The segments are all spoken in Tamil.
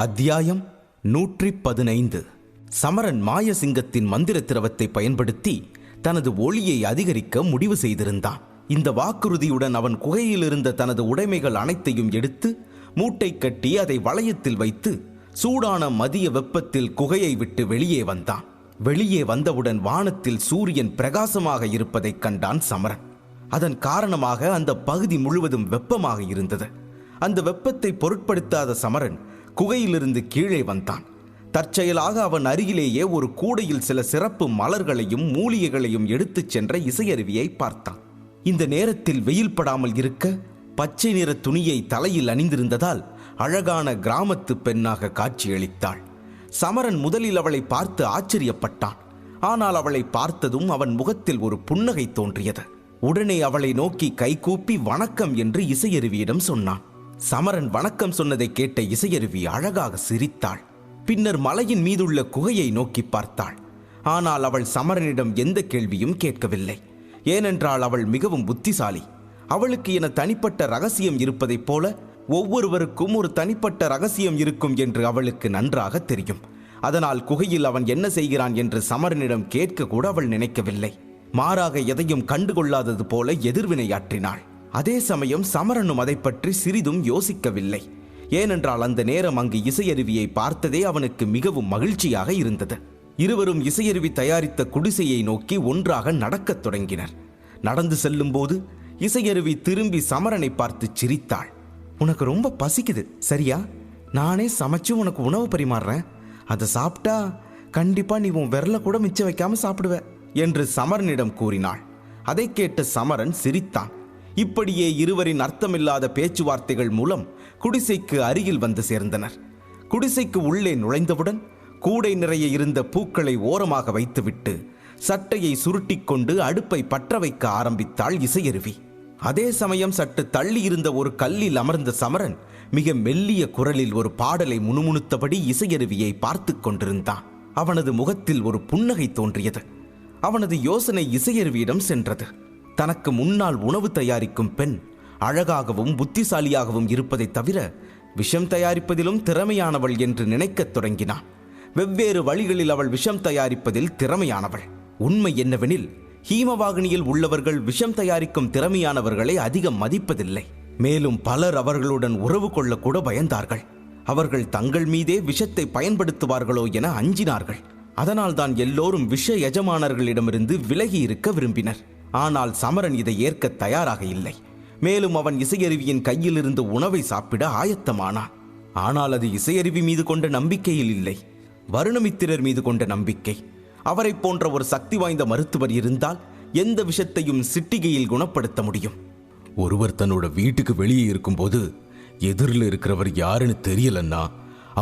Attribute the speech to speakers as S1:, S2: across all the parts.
S1: அத்தியாயம் 115. சமரன் மாயசிங்கத்தின் மந்திர திரவத்தை பயன்படுத்தி தனது ஒளியை அதிகரிக்க முடிவு செய்திருந்தான். இந்த வாக்குறுதியுடன் அவன் குகையில் இருந்த தனது உடைமைகள் அனைத்தையும் எடுத்து மூட்டை கட்டி அதை வளையத்தில் வைத்து சூடான மதிய வெப்பத்தில் குகையை விட்டு வெளியே வந்தான். வெளியே வந்தவுடன் வானத்தில் சூரியன் பிரகாசமாக இருப்பதைக் கண்டான் சமரன். அதன் காரணமாக அந்த பகுதி முழுவதும் வெப்பமாக இருந்தது. அந்த வெப்பத்தை பொருட்படுத்தாத சமரன் குகையிலிருந்து கீழே வந்தான். தற்செயலாக அவன் அருகிலேயே ஒரு கூடையில் சில சிறப்பு மலர்களையும் மூலிகைகளையும் எடுத்துச் சென்ற இசையருவியை பார்த்தான். இந்த நேரத்தில் வெயில் படாமல் இருக்க பச்சை நிற துணியை தலையில் அணிந்திருந்ததால் அழகான கிராமத்து பெண்ணாக காட்சியளித்தாள். சமரன் முதலில் அவளை பார்த்து ஆச்சரியப்பட்டான். ஆனால் அவளை பார்த்ததும் அவன் முகத்தில் ஒரு புன்னகை தோன்றியது. உடனே அவளை நோக்கி கைகூப்பி வணக்கம் என்று இசையருவியிடம் சொன்னான். சமரன் வணக்கம் சொன்னதை கேட்ட இசையருவி அழகாக சிரித்தாள். பின்னர் மலையின் மீதுள்ள குகையை நோக்கி பார்த்தாள். ஆனால் அவள் சமரனிடம் எந்த கேள்வியும் கேட்கவில்லை. ஏனென்றால் அவள் மிகவும் புத்திசாலி. அவளுக்கு என தனிப்பட்ட ரகசியம் இருப்பதைப் போல ஒவ்வொருவருக்கும் ஒரு தனிப்பட்ட ரகசியம் இருக்கும் என்று அவளுக்கு நன்றாக தெரியும். அதனால் குகையில் அவன் என்ன செய்கிறான் என்று சமரனிடம் கேட்க கூட அவள் நினைக்கவில்லை. மாறாக எதையும் கண்டுகொள்ளாதது போல எதிர்வினையாற்றினாள். அதே சமயம் சமரனும் அதை பற்றி சிறிதும் யோசிக்கவில்லை. ஏனென்றால் அந்த நேரம் அங்கு இசையருவியை பார்த்ததே அவனுக்கு மிகவும் மகிழ்ச்சியாக இருந்தது. இருவரும் இசையருவி தயாரித்த குடிசையை நோக்கி ஒன்றாக நடக்கத் தொடங்கினர். நடந்து செல்லும் போது இசையருவி திரும்பி சமரனை பார்த்து சிரித்தாள். உனக்கு ரொம்ப பசிக்குது சரியா? நானே சமைச்சு உனக்கு உணவு பரிமாறுறேன். அதை சாப்பிட்டா கண்டிப்பா நீ உன் விரல கூட மிச்சம் வைக்காம சாப்பிடுவ என்று சமரனிடம் கூறினாள். அதை கேட்ட சமரன் சிரித்தான். இப்படியே இருவரின் அர்த்தமில்லாத பேச்சுவார்த்தைகள் மூலம் குடிசைக்கு அருகில் வந்து சேர்ந்தனர். குடிசைக்கு உள்ளே நுழைந்தவுடன் கூடை நிறைய இருந்த பூக்களை ஓரமாக வைத்துவிட்டு சட்டையை சுருட்டிக்கொண்டு அடுப்பை பற்ற வைக்க ஆரம்பித்தாள் இசையருவி. அதே சமயம் சற்று தள்ளி இருந்த ஒரு கல்லில் அமர்ந்த சமரன் மிக மெல்லிய குரலில் ஒரு பாடலை முணுமுணுத்தபடி இசையருவியை பார்த்து கொண்டிருந்தான். அவனது முகத்தில் ஒரு புன்னகை தோன்றியது. அவனது யோசனை இசையருவியிடம் சென்றது. தனக்கு முன்னால் உணவு தயாரிக்கும் பெண் அழகாகவும் புத்திசாலியாகவும் இருப்பதை தவிர விஷம் தயாரிப்பதிலும் திறமையானவள் என்று நினைக்கத் தொடங்கினான். வெவ்வேறு வழிகளில் அவள் விஷம் தயாரிப்பதில் திறமையானவள். உண்மை என்னவெனில் ஹீமவாகினியில் உள்ளவர்கள் விஷம் தயாரிக்கும் திறமையானவர்களை அதிகம் மதிப்பதில்லை. மேலும் பலர் அவர்களுடன் உறவு கொள்ளக்கூட பயந்தார்கள். அவர்கள் தங்கள் மீதே விஷத்தை பயன்படுத்துவார்களோ என அஞ்சினார்கள். அதனால்தான் எல்லோரும் விஷ எஜமானர்களிடமிருந்து விலகி இருக்க விரும்பினர். ஆனால் சமரன் இதை ஏற்க தயாராக இல்லை. மேலும் அவன் இசையருவியின் கையில் இருந்து உணவை சாப்பிட ஆயத்தமானான். ஆனால் அது இசையருவி மீது கொண்ட நம்பிக்கையில் இல்லை, வருணமித்திரர் மீது கொண்ட நம்பிக்கை. அவரை போன்ற ஒரு சக்தி வாய்ந்த மருத்துவர் இருந்தால் எந்த விஷத்தையும் சிட்டிகையில் குணப்படுத்த முடியும்.
S2: ஒருவர் தன்னோட வீட்டுக்கு வெளியே இருக்கும்போது எதிரில் இருக்கிறவர் யாருன்னு தெரியலன்னா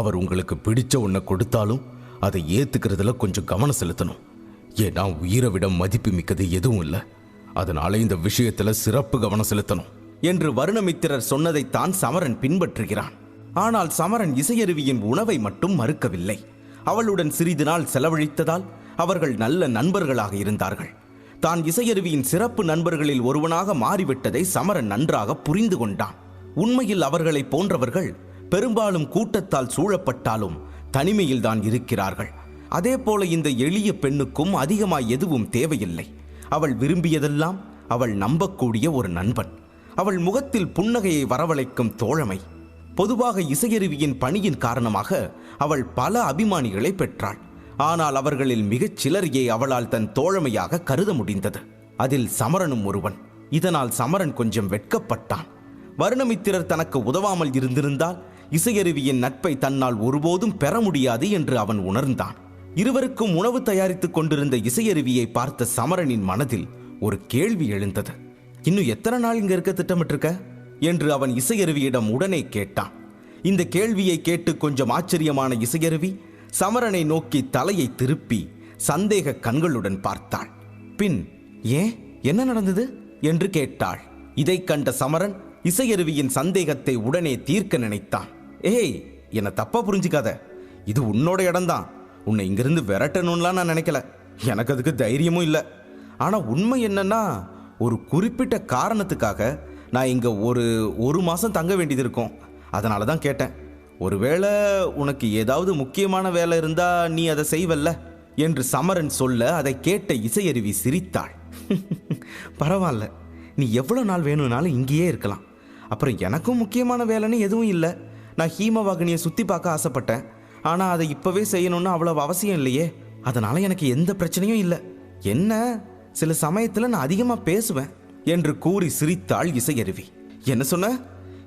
S2: அவர் உங்களுக்கு பிடிச்ச ஒன்றை கொடுத்தாலும் அதை ஏத்துக்கிறதுல கொஞ்சம் கவனம் செலுத்தணும். ஏன்னா உயிரை விட மதிப்பு மிக்கது எதுவும் இல்லை. அதனால இந்த விஷயத்துல சிறப்பு கவனம் செலுத்தணும்
S1: என்று வருணமித்திரர் சொன்னதைத்தான் சமரன் பின்பற்றுகிறான். ஆனால் சமரன் இசையருவியின் உணவை மட்டும் மறுக்கவில்லை. அவளுடன் சிறிது நாள் செலவழித்ததால் அவர்கள் நல்ல நண்பர்களாக இருந்தார்கள். தான் இசையருவியின் சிறப்பு நண்பர்களில் ஒருவனாக மாறிவிட்டதை சமரன் நன்றாக புரிந்து கொண்டான். உண்மையில் அவர்களை போன்றவர்கள் பெரும்பாலும் கூட்டத்தால் சூழப்பட்டாலும் தனிமையில் தான் இருக்கிறார்கள். அதே போல இந்த எளிய பெண்ணுக்கும் அதிகமாய் எதுவும் தேவையில்லை. அவள் விரும்பியதெல்லாம் அவள் நம்பக்கூடிய ஒரு நண்பன். அவள் முகத்தில் புன்னகையை வரவழைக்கும் தோழமை. பொதுவாக இசையருவியின் பணியின் காரணமாக அவள் பல அபிமானிகளை பெற்றாள். ஆனால் அவர்களில் மிகச் சிலரையே அவளால் தன் தோழமையாக கருத முடிந்தது. அதில் சமரனும் ஒருவன். இதனால் சமரன் கொஞ்சம் வெட்கப்பட்டான். வருணமித்திரர் தனக்கு உதவாமல் இருந்திருந்தால் இசையருவியின் நட்பை தன்னால் ஒருபோதும் பெற முடியாது என்று அவன் உணர்ந்தான். இருவருக்கும் உணவு தயாரித்துக் கொண்டிருந்த இசையருவியை பார்த்த சமரனின் மனதில் ஒரு கேள்வி எழுந்தது. இன்னும் எத்தனை நாள் இங்க இருக்க திட்டமிட்டிருக்க என்று அவன் இசையருவியிடம் உடனே கேட்டான். இந்த கேள்வியை கேட்டு கொஞ்சம் ஆச்சரியமான இசையருவி சமரனை நோக்கி தலையை திருப்பி சந்தேக கண்களுடன் பார்த்தாள். பின் ஏன் என்ன நடந்தது என்று கேட்டாள். இதை கண்ட சமரன் இசையருவியின் சந்தேகத்தை உடனே தீர்க்க நினைத்தான். ஏய், என்ன தப்பா புரிஞ்சுக்காத. இது உன்னோட இடம்தான். உன்னை இங்கிருந்து விரட்டணும்லாம் நான் நினைக்கல. எனக்கு அதுக்கு தைரியமும் இல்லை. ஆனால் உண்மை என்னன்னா, ஒரு குறிப்பிட்ட காரணத்துக்காக நான் இங்கே ஒரு மாதம் தங்க வேண்டியது இருக்கும். அதனால தான் கேட்டேன். ஒருவேளை உனக்கு ஏதாவது முக்கியமான வேலை இருந்தா நீ அதை செய்வல்ல என்று சமரன் சொல்ல அதை கேட்ட இசையருவி சிரித்தாள். பரவாயில்ல, நீ எவ்வளோ நாள் வேணும்னாலும் இங்கேயே இருக்கலாம். அப்புறம் எனக்கும் முக்கியமான வேலைன்னு எதுவும் இல்லை. நான் ஹீமவாகினியை சுற்றி பார்க்க ஆசைப்பட்டேன். ஆனால் அதை இப்போவே செய்யணும்னு அவ்வளவு அவசியம் இல்லையே. அதனால் எனக்கு எந்த பிரச்சனையும் இல்லை. என்ன, சில சமயத்தில் நான் அதிகமாக பேசுவேன் என்று கூறி சிரித்தாள் இசையருவி. என்ன சொன்ன?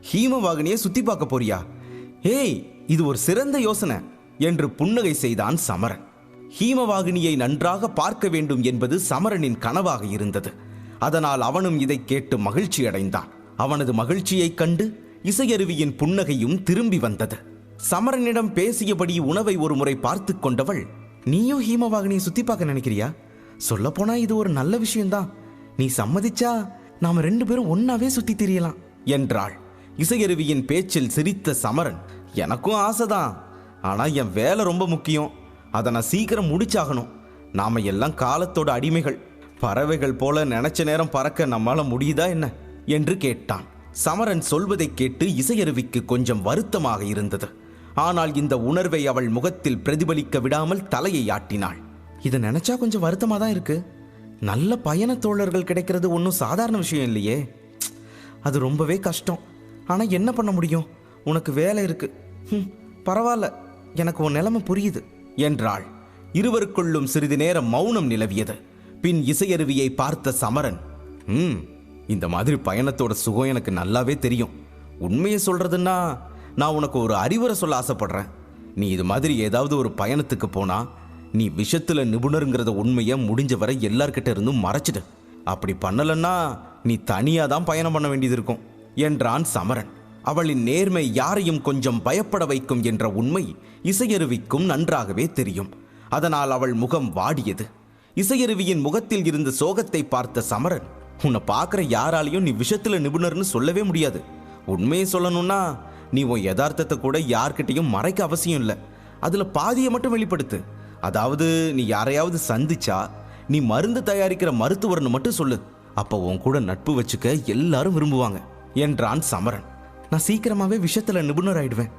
S1: ஹீமவாகினியை சுற்றி பார்க்க போறியா? ஏய், இது ஒரு சிறந்த யோசனை என்று புன்னகை செய்தான் சமரன். ஹீமவாகினியை நன்றாக பார்க்க வேண்டும் என்பது சமரனின் கனவாக இருந்தது. அதனால் அவனும் இதை கேட்டு மகிழ்ச்சி அடைந்தான். அவனது மகிழ்ச்சியைக் கண்டு இசையருவியின் புன்னகையும் திரும்பி வந்தது. சமரனிடம் பேசியபடி உணவை ஒரு முறை பார்த்து கொண்டவள், நீயும் ஹீமவாகினியை சுத்தி பார்க்க நினைக்கிறியா? சொல்லப்போனா இது ஒரு நல்ல விஷயம்தான். நீ சம்மதிச்சா நாம 2 பேரும் ஒன்னாவே சுத்தி திரியலாம் என்றாள். இசையருவியின் பேச்சில் சிரித்த சமரன், எனக்கும் ஆசைதான். ஆனா என் வேலை ரொம்ப முக்கியம். அதை நான் சீக்கிரம் முடிச்சாகணும். நாம எல்லாம் காலத்தோட அடிமைகள். பறவைகள் போல நினைச்ச நேரம் பறக்க நம்மால முடியுதா என்ன என்று கேட்டான். சமரன் சொல்வதை கேட்டு இசையருவிக்கு கொஞ்சம் வருத்தமாக இருந்தது. ஆனால் இந்த உணர்வை அவள் முகத்தில் பிரதிபலிக்க விடாமல் தலையை ஆட்டினாள். இதை நினைச்சா கொஞ்சம் வருத்தமாக தான் இருக்கு. நல்ல பயண தோழர்கள் கிடைக்கிறது ஒன்றும் சாதாரண விஷயம் இல்லையே. அது ரொம்பவே கஷ்டம். ஆனால் என்ன பண்ண முடியும்? உனக்கு வேலை இருக்கு. பரவாயில்ல, எனக்கு உன் நிலைமை புரியுது என்றாள். இருவருக்குள்ளும் சிறிது நேரம் மௌனம் நிலவியது. பின் இசையருவியை பார்த்த சமரன், இந்த மாதிரி பயணத்தோட சுகம் எனக்கு நல்லாவே தெரியும். உண்மையை சொல்றதுன்னா நான் உனக்கு ஒரு அறிவுரை சொல்ல ஆசைப்படுறேன். நீ இது மாதிரி ஏதாவது ஒரு பயணத்துக்கு போனா நீ விஷயத்துல நிபுணருங்கிறத உண்மையை முடிஞ்ச வரை எல்லார்கிட்ட இருந்தும் மறைச்சிடு. அப்படி பண்ணலன்னா நீ தனியா தான் பயணம் பண்ண வேண்டியது இருக்கும் என்றான் சமரன். அவளின் நேர்மை யாரையும் கொஞ்சம் பயப்பட வைக்கும் என்ற உண்மை இசையருவிக்கும் நன்றாகவே தெரியும். அதனால் அவள் முகம் வாடியது. இசையருவியின் முகத்தில் இருந்த சோகத்தை பார்த்த சமரன், உன்னை பார்க்குற யாராலையும் நீ விஷயத்துல நிபுணர்னு சொல்லவே முடியாது. உண்மையை சொல்லணும்னா நீ உன் யதார்த்தத்தை கூட யார்கிட்டையும் மறைக்க அவசியம் இல்லை. அதில் பாதியை மட்டும் வெளிப்படுத்து. அதாவது நீ யாரையாவது சந்திச்சா நீ மருந்து தயாரிக்கிற மருத்துவர்னு மட்டும் சொல்லு. அப்போ உன் கூட நட்பு வச்சுக்க எல்லாரும் விரும்புவாங்க என்றான் சமரன். நான் சீக்கிரமாவே விஷயத்துல நிபுணர் ஆயிடுவேன்.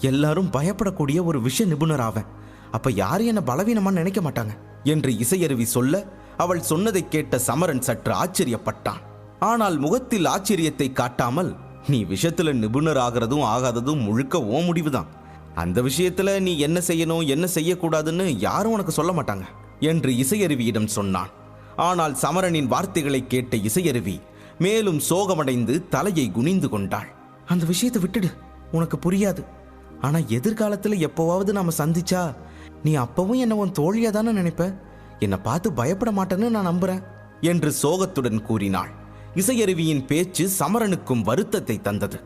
S1: எல்லாரும் பயப்படக்கூடிய ஒரு விஷய நிபுணர் ஆவேன். அப்ப யாரும் என்ன பலவீனமா நினைக்க மாட்டாங்க என்று இசையருவி சொல்ல, அவள் சொன்னதை கேட்ட சமரன் சற்று ஆச்சரியப்பட்டான். ஆனால் முகத்தில் ஆச்சரியத்தை காட்டாமல், நீ விஷயத்துல நிபுணர் ஆகிறதும் ஆகாததும் முழுக்க ஓ முடிவுதான். அந்த விஷயத்துல நீ என்ன செய்யணும் என்ன செய்யக்கூடாதுன்னு யாரும் உனக்கு சொல்ல மாட்டாங்க என்று இசையருவியிடம் சொன்னான். ஆனால் சமரனின் வார்த்தைகளை கேட்ட இசையருவி மேலும் சோகமடைந்து தலையை குனிந்து கொண்டாள். அந்த விஷயத்தை விட்டுடு, உனக்கு புரியாது. ஆனா எதிர்காலத்துல எப்போவாவது நாம சந்திச்சா நீ அப்பவும் என்ன உன் தோழியா தானே நினைப்ப. என்னை பார்த்து பயப்பட மாட்டேன்னு நான் நம்புறேன் என்று சோகத்துடன் கூறினாள். இசையருவியின் பேச்சு சமரனுக்கும் வருத்தத்தை தந்தது.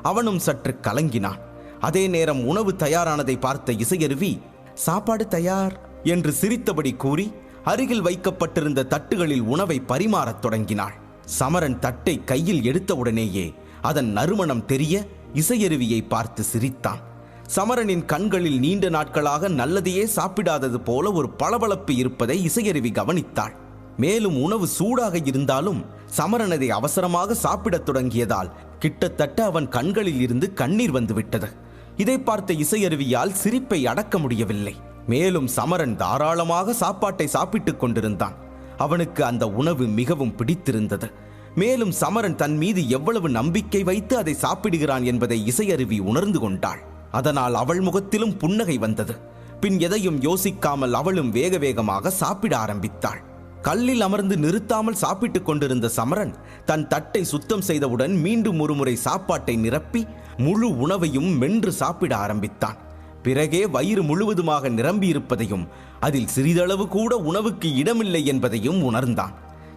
S1: அவனும் சற்று கலங்கினான். அதே நேரம் உணவு தயாரானதை பார்த்த இசையருவி, சாப்பாடு தயார் என்று சிரித்தபடி கூறி அருகில் வைக்கப்பட்டிருந்த தட்டுகளில் உணவை பரிமாறத் தொடங்கினாள். சமரன் தட்டை கையில் எடுத்தவுடனேயே அதன் நறுமணம் தெரிய இசையருவியை பார்த்து சிரித்தான். சமரனின் கண்களில் நீண்ட நாட்களாக நல்லதையே சாப்பிடாதது போல ஒரு பளபளப்பு இருப்பதை இசையருவி கவனித்தாள். மேலும் உணவு சூடாக இருந்தாலும் சமரன் அதை அவசரமாக சாப்பிடத் தொடங்கியதால் கிட்டத்தட்ட அவன் கண்களில் இருந்து கண்ணீர் வந்துவிட்டது. இதை பார்த்த இசையருவியால் சிரிப்பை அடக்க முடியவில்லை. மேலும் சமரன் தாராளமாக சாப்பாட்டை சாப்பிட்டுக் கொண்டிருந்தான். அவனுக்கு அந்த உணவு மிகவும் பிடித்திருந்தது. மேலும் சமரன் தன் மீது எவ்வளவு நம்பிக்கை வைத்து அதை சாப்பிடுகிறான் என்பதை இசையருவி உணர்ந்து கொண்டாள். அதனால் அவள் முகத்திலும் புன்னகை வந்தது. பின் எதையும் யோசிக்காமல் அவளும் வேக வேகமாக சாப்பிட ஆரம்பித்தாள். கல்லில் அமர்ந்து நிறுத்தாமல் சாப்பிட்டுக் கொண்டிருந்த சமரன் தன் தட்டை சுத்தம் செய்தவுடன் மீண்டும் ஒருமுறை சாப்பாட்டை நிரப்பி முழு உணவையும் மென்று சாப்பிட ஆரம்பித்தான். பிறகே வயிறு முழுவதுமாக நிரம்பியிருப்பதையும் அதில் சிறிதளவு கூட உணவுக்கு இடமில்லை என்பதையும் உணர்ந்தான்.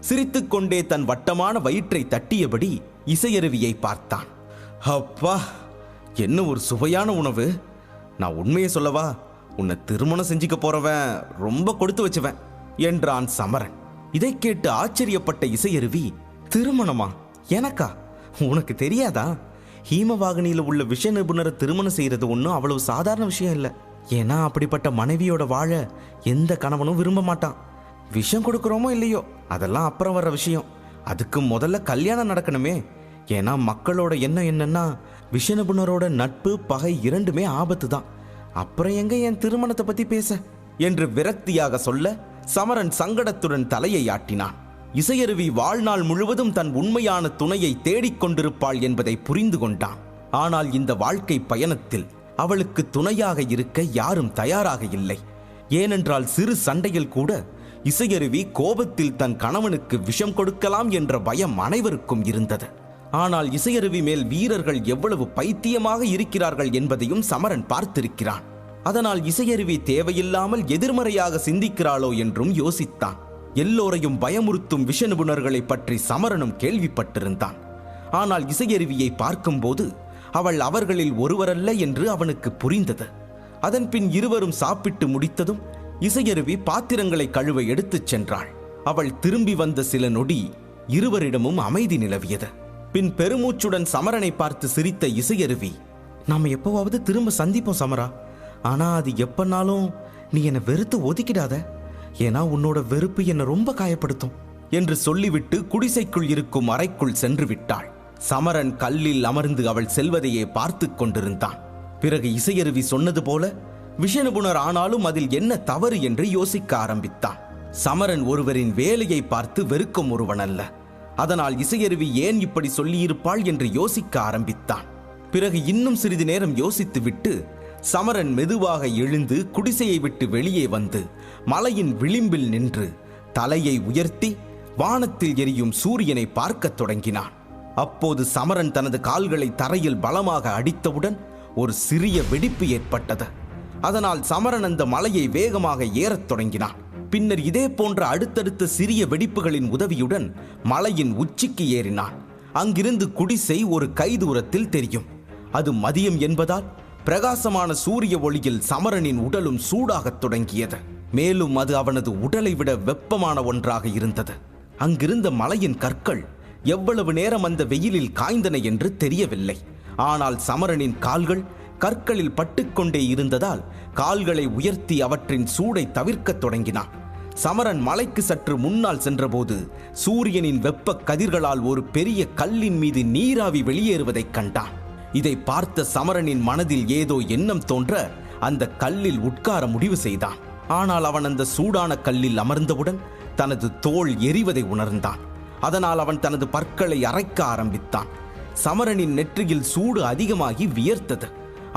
S1: சிரித்துக்கொண்டே தன் வட்டமான வயிற்றை தட்டியபடி இசையருவியை பார்த்தான். அப்பா, என்ன ஒரு சுவையான உணவு! நான் உண்மையை சொல்லவா, உன்னை திருமணம் செஞ்சுக்க போறவன் ரொம்ப கொடுத்து வச்சுவன் என்றான் சமரன். இதை கேட்டு ஆச்சரியப்பட்ட இசையருவி, திருமணமா? எனக்கா? உனக்கு தெரியாதா? ஹீமவாகினியில உள்ள விஷ நிபுணரை திருமணம் செய்யறது ஒன்றும் அவ்வளவு சாதாரண விஷயம் இல்லை. ஏன்னா அப்படிப்பட்ட மனைவியோட வாழ எந்த கணவனும் விரும்ப மாட்டான். விஷம் கொடுக்குறோமோ இல்லையோ அதெல்லாம் அப்புறம் வர்ற விஷயம். அதுக்கு முதல்ல கல்யாணம் நடக்கணுமே. ஏன்னா மக்களோட எண்ணம் என்னன்னா விஷநபுணரோட நட்பு பகை இரண்டுமே ஆபத்து தான். அப்புறம் எங்க என் திருமணத்தை பத்தி பேச என்று விரக்தியாக சொல்ல சமரன் சங்கடத்துடன் தலையை ஆட்டினான். இசையருவி வாழ்நாள் முழுவதும் தன் உண்மையான துணையை தேடிக்கொண்டிருப்பாள் என்பதை புரிந்து கொண்டான். ஆனால் இந்த வாழ்க்கை பயணத்தில் அவளுக்கு துணையாக இருக்க யாரும் தயாராக இல்லை. ஏனென்றால் சிறு சண்டையில் கூட இசையருவி கோபத்தில் தன் கணவனுக்கு விஷம் கொடுக்கலாம் என்ற பயம் அனைவருக்கும் இருந்தது. ஆனால் இசையருவி மேல் வீரர்கள் எவ்வளவு பைத்தியமாக இருக்கிறார்கள் என்பதையும் சமரன் பார்த்திருக்கிறான். அதனால் இசையருவி தேவையில்லாமல் எதிர்மறையாக சிந்திக்கிறாளோ என்றும் யோசித்தான். எல்லோரையும் பயமுறுத்தும் விஷ நிபுணர்களை பற்றி சமரனும் கேள்விப்பட்டிருந்தான். ஆனால் இசையருவியை பார்க்கும்போது அவள் அவர்களில் ஒருவரல்ல என்று அவனுக்கு புரிந்தது. அதன்பின் இருவரும் சாப்பிட்டு முடித்ததும் இசையருவி பாத்திரங்களை கழுவ எடுத்துச் சென்றாள். அவள் திரும்பி வந்த சில நொடி இருவரிடமும் அமைதி நிலவியது. பின் பெருமூச்சுடன் சமரனை பார்த்து சிரித்த இசையருவி, நாம எப்பவாவது திரும்ப சந்திப்போம் சமரா. ஆனா அது எப்பனாலும் நீ என்னை வெறுத்து ஒதுக்கிடாத. ஏன்னா உன்னோட வெறுப்பு என்னை ரொம்ப காயப்படுத்தும் என்று சொல்லிவிட்டு குடிசைக்குள் இருக்கும் அறைக்குள் சென்று விட்டாள். சமரன் கல்லில் அமர்ந்து அவள் செல்வதையே பார்த்து கொண்டிருந்தான். பிறகு இசையருவி சொன்னது போல விஷநிபுணர் ஆனாலும் அதில் என்ன தவறு என்று யோசிக்க ஆரம்பித்தான். சமரன் ஒருவரின் வேலையை பார்த்து வெறுக்கும் ஒருவன் அல்ல. அதனால் இசையருவி ஏன் இப்படி சொல்லியிருப்பாள் என்று யோசிக்க ஆரம்பித்தான். பிறகு இன்னும் சிறிது நேரம் யோசித்துவிட்டு சமரன் மெதுவாக எழுந்து குடிசையை விட்டு வெளியே வந்து மலையின் விளிம்பில் நின்று தலையை உயர்த்தி வானத்தில் எரியும் சூரியனை பார்க்கத் தொடங்கினான். அப்போது சமரன் தனது கால்களை தரையில் பலமாக அடித்தவுடன் ஒரு சிறிய வெடிப்பு ஏற்பட்டது. அதனால் சமரன் அந்த மலையை வேகமாக ஏறத் தொடங்கினான். பின்னர் இதே போன்ற அடுத்தடுத்த சிறிய வெடிப்புகளின் உதவியுடன் மலையின் உச்சிக்கு ஏறினான். அங்கிருந்து குடிசை ஒரு கைதூரத்தில் தெரியும். அது மதியம் என்பதால் பிரகாசமான சூரிய ஒளியில் சமரனின் உடலும் சூடாகத் தொடங்கியது. மேலும் அது அவனது உடலை விட வெப்பமான ஒன்றாக இருந்தது. அங்கிருந்த மலையின் கற்கள் எவ்வளவு நேரம் அந்த வெயிலில் காய்ந்தன என்று தெரியவில்லை. ஆனால் சமரனின் கால்கள் கற்களில் பட்டுக்கொண்டே இருந்ததால் கால்களை உயர்த்தி அவற்றின் சூடை தவிர்க்கத் தொடங்கினான். சமரன் மலைக்கு சற்று முன்னால் சென்றபோது சூரியனின் வெப்ப கதிர்களால் ஒரு பெரிய கல்லின் மீது நீராவி வெளியேறுவதைக் கண்டான். இதை பார்த்த சமரனின் மனதில் ஏதோ எண்ணம் தோன்ற அந்த கல்லில் உட்கார முடிவு செய்தான். ஆனால் அவன் அந்த சூடான கல்லில் அமர்ந்தவுடன் தனது தோள் எரிவதை உணர்ந்தான். அதனால் அவன் தனது பற்களை அரைக்க ஆரம்பித்தான். சமரனின் நெற்றியில் சூடு அதிகமாகி வியர்த்தது.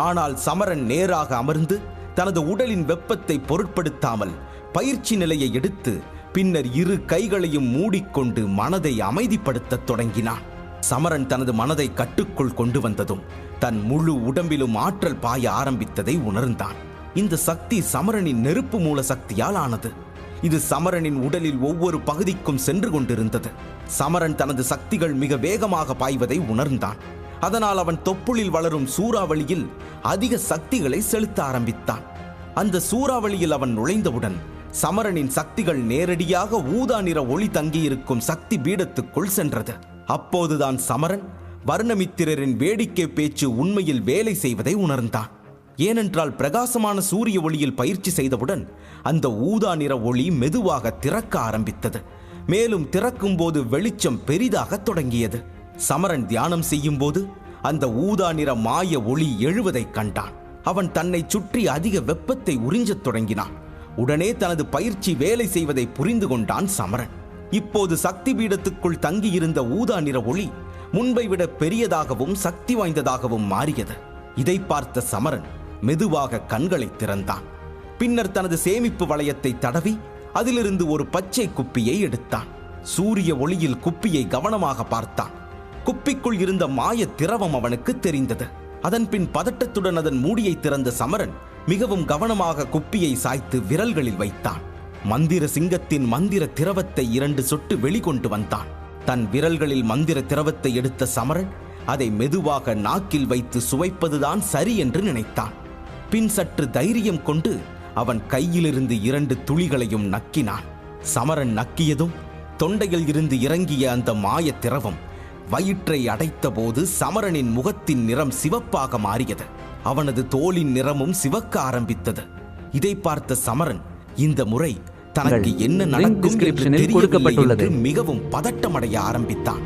S1: ஆனால் சமரன் நேராக அமர்ந்து தனது உடலின் வெப்பத்தை பொருட்படுத்தாமல் பயிற்சி நிலையை எடுத்து பின்னர் இரு கைகளையும் மூடிக்கொண்டு மனதை அமைதிப்படுத்தத் தொடங்கினான். சமரன் தனது மனதை கட்டுக்குள் கொண்டு வந்ததும் தன் முழு உடம்பிலும் ஆற்றல் பாய ஆரம்பித்ததை உணர்ந்தான். இந்த சக்தி சமரனின் நெருப்பு மூல சக்தியால் ஆனது. இது சமரனின் உடலில் ஒவ்வொரு பகுதிக்கும் சென்று கொண்டிருந்தது. சமரன் தனது சக்திகள் மிக வேகமாக பாய்வதை உணர்ந்தான். அதனால் அவன் தொப்புளில் வளரும் சூறாவளியில் அதிக சக்திகளை செலுத்த ஆரம்பித்தான். அந்த சூறாவளியில் அவன் நுழைந்தவுடன் சமரனின் சக்திகள் நேரடியாக ஊதா நிற ஒளி தங்கியிருக்கும் சக்தி பீடத்துக்குள் சென்றது. அப்போதுதான் சமரன் வர்ணமித்திரரின் வேடிக்கை பேச்சு உண்மையில் வேலை செய்வதை உணர்ந்தான். ஏனென்றால் பிரகாசமான சூரிய ஒளியில் பயிற்சி செய்தவுடன் அந்த ஊதா நிற ஒளி மெதுவாக திறக்க ஆரம்பித்தது. மேலும் திறக்கும் போது வெளிச்சம் பெரிதாக தொடங்கியது. சமரன் தியானம் செய்யும் போது அந்த ஊதா நிற மாய ஒளி எழுவதைக் கண்டான். அவன் தன்னை சுற்றி அதிக வெப்பத்தை உறிஞ்சத் தொடங்கினான். உடனே தனது பயிற்சி வேலை செய்வதை புரிந்து கொண்டான் சமரன். இப்போது சக்தி பீடத்துக்குள் தங்கியிருந்த ஊதா நிற ஒளி முன்பை விட பெரியதாகவும் சக்தி வாய்ந்ததாகவும் மாறியது. இதை பார்த்த சமரன் மெதுவாக கண்களை திறந்தான். பின்னர் தனது சேமிப்பு வளையத்தை தடவி அதிலிருந்து ஒரு பச்சை குப்பியை எடுத்தான். சூரிய ஒளியில் குப்பியை கவனமாக பார்த்தான். குப்பிக்குள் இருந்த மாய திரவம் அவனுக்கு தெரிந்தது. அதன்பின் பதட்டத்துடன் அதன் மூடியை திறந்த சமரன் மிகவும் கவனமாக குப்பியை சாய்த்து விரல்களில் வைத்தான். மந்திர சிங்கத்தின் மந்திர திரவத்தை 2 சொட்டு வெளிக்கொண்டு வந்தான். தன் விரல்களில் மந்திர திரவத்தை எடுத்த சமரன் அதை மெதுவாக நாக்கில் வைத்து சுவைப்பதுதான் சரி என்று நினைத்தான். பின் சற்று தைரியம் கொண்டு அவன் கையிலிருந்து 2 துளிகளையும் நக்கினான். சமரன் நக்கியதும் தொண்டையில் இருந்து இறங்கிய அந்த மாய திரவம் வயிற்றை அடைத்த போது சமரனின் முகத்தின் நிறம் சிவப்பாக மாறியது. அவனது தோலின் நிறமும் சிவக்க ஆரம்பித்தது. இதை பார்த்த சமரன் இந்த முறை தனக்கு என்ன நடக்கும் என்று தெரியவில்லை என்று மிகவும் பதட்டமடைய ஆரம்பித்தான்.